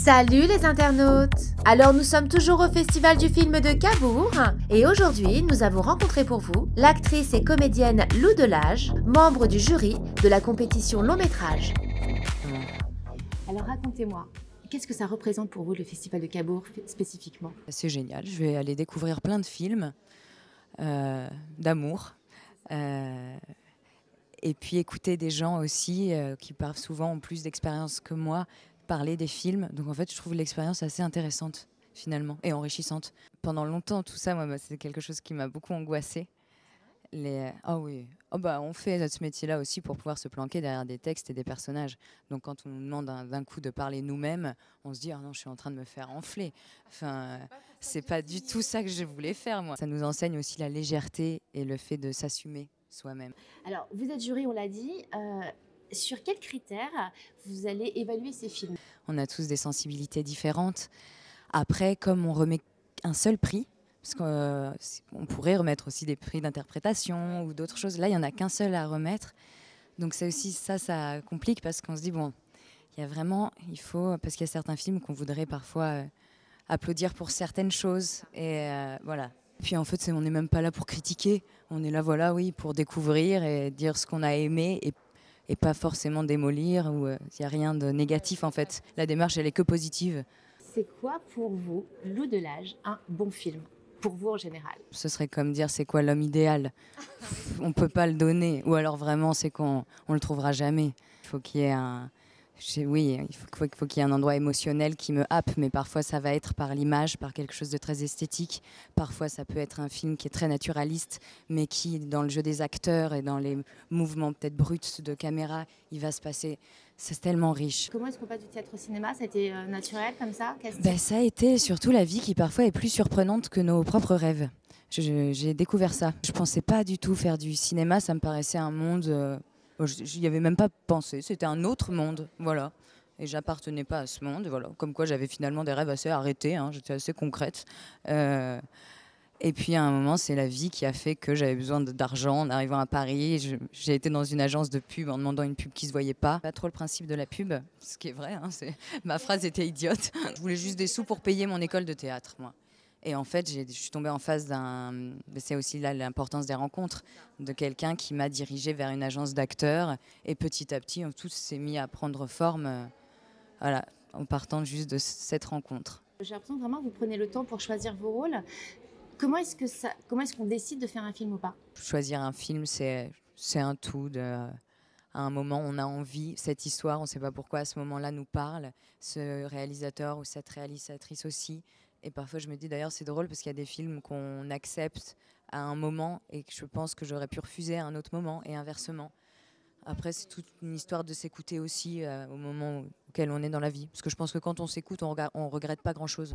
Salut les internautes! Alors nous sommes toujours au Festival du film de Cabourg et aujourd'hui nous avons rencontré pour vous l'actrice et comédienne Lou Delage, membre du jury de la compétition long métrage. Alors racontez-moi, qu'est-ce que ça représente pour vous le Festival de Cabourg spécifiquement? C'est génial, je vais aller découvrir plein de films d'amour et puis écouter des gens aussi qui parlent souvent ont plus d'expérience que moi parler des films. Donc en fait je trouve l'expérience assez intéressante finalement et enrichissante. Pendant longtemps tout ça, moi, c'est quelque chose qui m'a beaucoup angoissée. Ah oui, on fait ce métier-là aussi pour pouvoir se planquer derrière des textes et des personnages. Donc quand on nous demande d'un coup de parler nous-mêmes, on se dit « Ah non, je suis en train de me faire enfler ». Enfin, c'est pas du tout ça que je voulais faire, moi. Ça nous enseigne aussi la légèreté et le fait de s'assumer soi-même. Alors vous êtes jury, on l'a dit. Sur quels critères vous allez évaluer ces films? On a tous des sensibilités différentes. Après, comme on remet un seul prix, parce qu'on pourrait remettre aussi des prix d'interprétation ou d'autres choses. Là, il n'y en a qu'un seul à remettre. Donc c'est aussi ça complique parce qu'on se dit, bon, il faut, parce qu'il y a certains films qu'on voudrait parfois applaudir pour certaines choses. Et voilà. Puis en fait, on n'est même pas là pour critiquer. On est là, voilà, oui, pour découvrir et dire ce qu'on a aimé et pas forcément démolir. Il n'y a rien de négatif en fait. La démarche, elle est que positive. C'est quoi pour vous, Lou Delage, un bon film? Pour vous en général? Ce serait comme dire c'est quoi l'homme idéal. On ne peut pas le donner. Ou alors vraiment c'est qu'on ne le trouvera jamais. Il faut qu'il y ait il faut qu'il y ait un endroit émotionnel qui me happe, mais parfois ça va être par l'image, par quelque chose de très esthétique. Parfois ça peut être un film qui est très naturaliste, mais qui, dans le jeu des acteurs et dans les mouvements peut-être bruts de caméra, il va se passer... C'est tellement riche. Comment est-ce qu'on passe du théâtre au cinéma? Ça a été naturel comme ça? Ça a été surtout la vie qui parfois est plus surprenante que nos propres rêves. J'ai découvert ça. Je pensais pas du tout faire du cinéma, ça me paraissait un monde... J'y avais même pas pensé, c'était un autre monde, voilà. Et j'appartenais pas à ce monde, voilà. Comme quoi j'avais finalement des rêves assez arrêtés, hein, j'étais assez concrète. Et puis à un moment, c'est la vie qui a fait que j'avais besoin d'argent en arrivant à Paris. J'ai été dans une agence de pub en demandant une pub qui se voyait pas. Pas trop le principe de la pub, ce qui est vrai, hein, ma phrase était idiote. Je voulais juste des sous pour payer mon école de théâtre, moi. Et en fait, je suis tombée en face c'est aussi là l'importance des rencontres, de quelqu'un qui m'a dirigée vers une agence d'acteurs. Et petit à petit, tout s'est mis à prendre forme, voilà, en partant juste de cette rencontre. J'ai l'impression que vraiment vous prenez le temps pour choisir vos rôles. Comment est-ce qu'on décide de faire un film ou pas? Choisir un film, c'est un tout. À un moment, on a envie, cette histoire, on ne sait pas pourquoi à ce moment-là nous parle, ce réalisateur ou cette réalisatrice aussi. Et parfois, je me dis d'ailleurs, c'est drôle parce qu'il y a des films qu'on accepte à un moment et que je pense que j'aurais pu refuser à un autre moment et inversement. Après, c'est toute une histoire de s'écouter aussi au moment auquel on est dans la vie. Parce que je pense que quand on s'écoute, on regrette pas grand-chose.